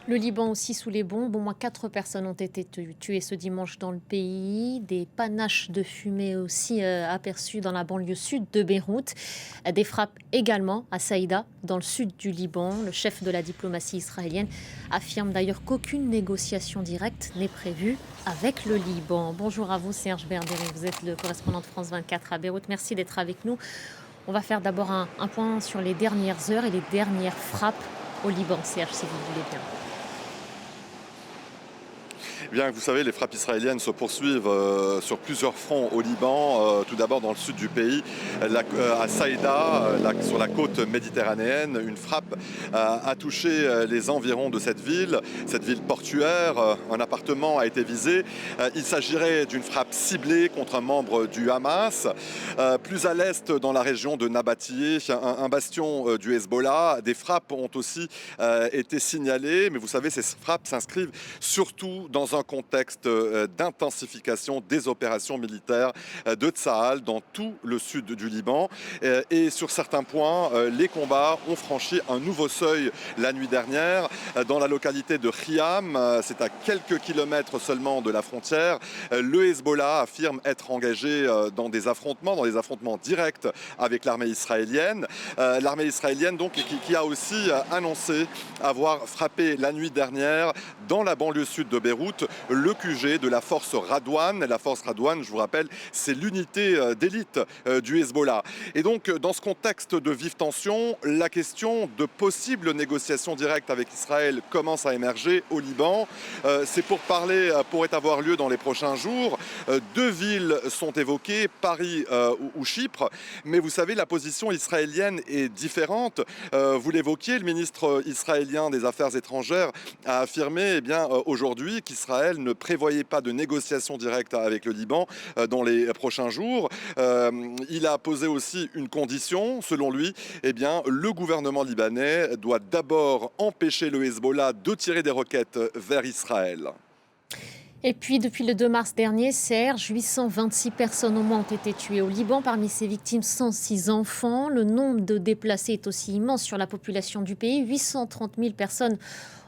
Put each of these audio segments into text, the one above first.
Le Liban aussi sous les bombes. Au moins 4 personnes ont été tuées ce dimanche dans le pays. Des panaches de fumée aussi aperçus dans la banlieue sud de Beyrouth. Des frappes également à Saïda, dans le sud du Liban. Le chef de la diplomatie israélienne affirme d'ailleurs qu'aucune négociation directe n'est prévue avec le Liban. Bonjour à vous Serge Berberi, vous êtes le correspondant de France 24 à Beyrouth. Merci d'être avec nous. On va faire d'abord un point sur les dernières heures et les dernières frappes au Liban. Serge, si vous voulez bien. Bien, vous savez, les frappes israéliennes se poursuivent sur plusieurs fronts au Liban. Tout d'abord dans le sud du pays, à Saïda, sur la côte méditerranéenne. Une frappe a touché les environs de cette ville portuaire. Un appartement a été visé. Il s'agirait d'une frappe ciblée contre un membre du Hamas. Plus à l'est, dans la région de Nabatiyé, un bastion du Hezbollah, des frappes ont aussi été signalées. Mais vous savez, ces frappes s'inscrivent surtout dans un contexte d'intensification des opérations militaires de Tsahal dans tout le sud du Liban. Et sur certains points, les combats ont franchi un nouveau seuil la nuit dernière. Dans la localité de Khiam, c'est à quelques kilomètres seulement de la frontière, le Hezbollah affirme être engagé dans des affrontements directs avec l'armée israélienne. L'armée israélienne donc qui a aussi annoncé avoir frappé la nuit dernière dans la banlieue sud de Beyrouth le QG de la force Radouane. La force Radouane, je vous rappelle, c'est l'unité d'élite du Hezbollah. Et donc, dans ce contexte de vive tension, la question de possibles négociations directes avec Israël commence à émerger au Liban. Ces pourparlers pourraient avoir lieu dans les prochains jours. Deux villes sont évoquées, Paris ou Chypre. Mais vous savez, la position israélienne est différente. Vous l'évoquiez, le ministre israélien des Affaires étrangères a affirmé aujourd'hui qu'Israël ne prévoyait pas de négociations directes avec le Liban dans les prochains jours. Il a posé aussi une condition. Selon lui, le gouvernement libanais doit d'abord empêcher le Hezbollah de tirer des roquettes vers Israël. Et puis, depuis le 2 mars dernier, Serge, 826 personnes au moins ont été tuées au Liban. Parmi ces victimes, 106 enfants. Le nombre de déplacés est aussi immense sur la population du pays. 830 000 personnes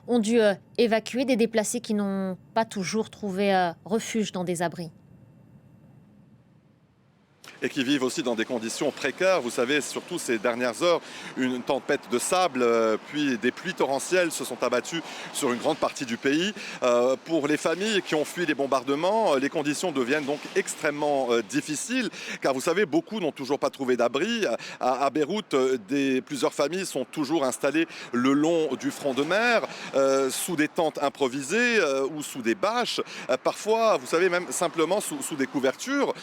ont dû évacuer, des déplacés qui n'ont pas toujours trouvé refuge dans des abris. Et qui vivent aussi dans des conditions précaires. Vous savez, surtout ces dernières heures, une tempête de sable, puis des pluies torrentielles se sont abattues sur une grande partie du pays. Pour les familles qui ont fui les bombardements, les conditions deviennent donc extrêmement difficiles, car vous savez, beaucoup n'ont toujours pas trouvé d'abri. À Beyrouth, plusieurs familles sont toujours installées le long du front de mer, sous des tentes improvisées ou sous des bâches. Parfois, vous savez, même simplement sous des couvertures.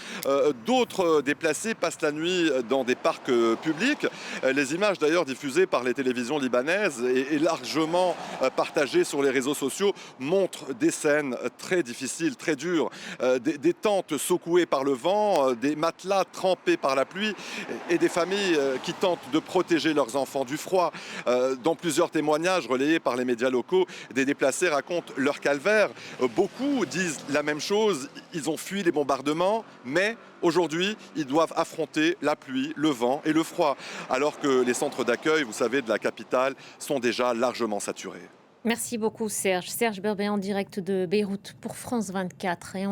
D'autres déplacés passent la nuit dans des parcs publics. Les images d'ailleurs diffusées par les télévisions libanaises et largement partagées sur les réseaux sociaux montrent des scènes très difficiles, très dures. Des tentes secouées par le vent, des matelas trempés par la pluie et des familles qui tentent de protéger leurs enfants du froid. Dans plusieurs témoignages relayés par les médias locaux, des déplacés racontent leur calvaire. Beaucoup disent la même chose, ils ont fui les bombardements, mais aujourd'hui, ils doivent affronter la pluie, le vent et le froid, alors que les centres d'accueil, vous savez, de la capitale sont déjà largement saturés. Merci beaucoup Serge. Serge Berberi en direct de Beyrouth pour France 24. Et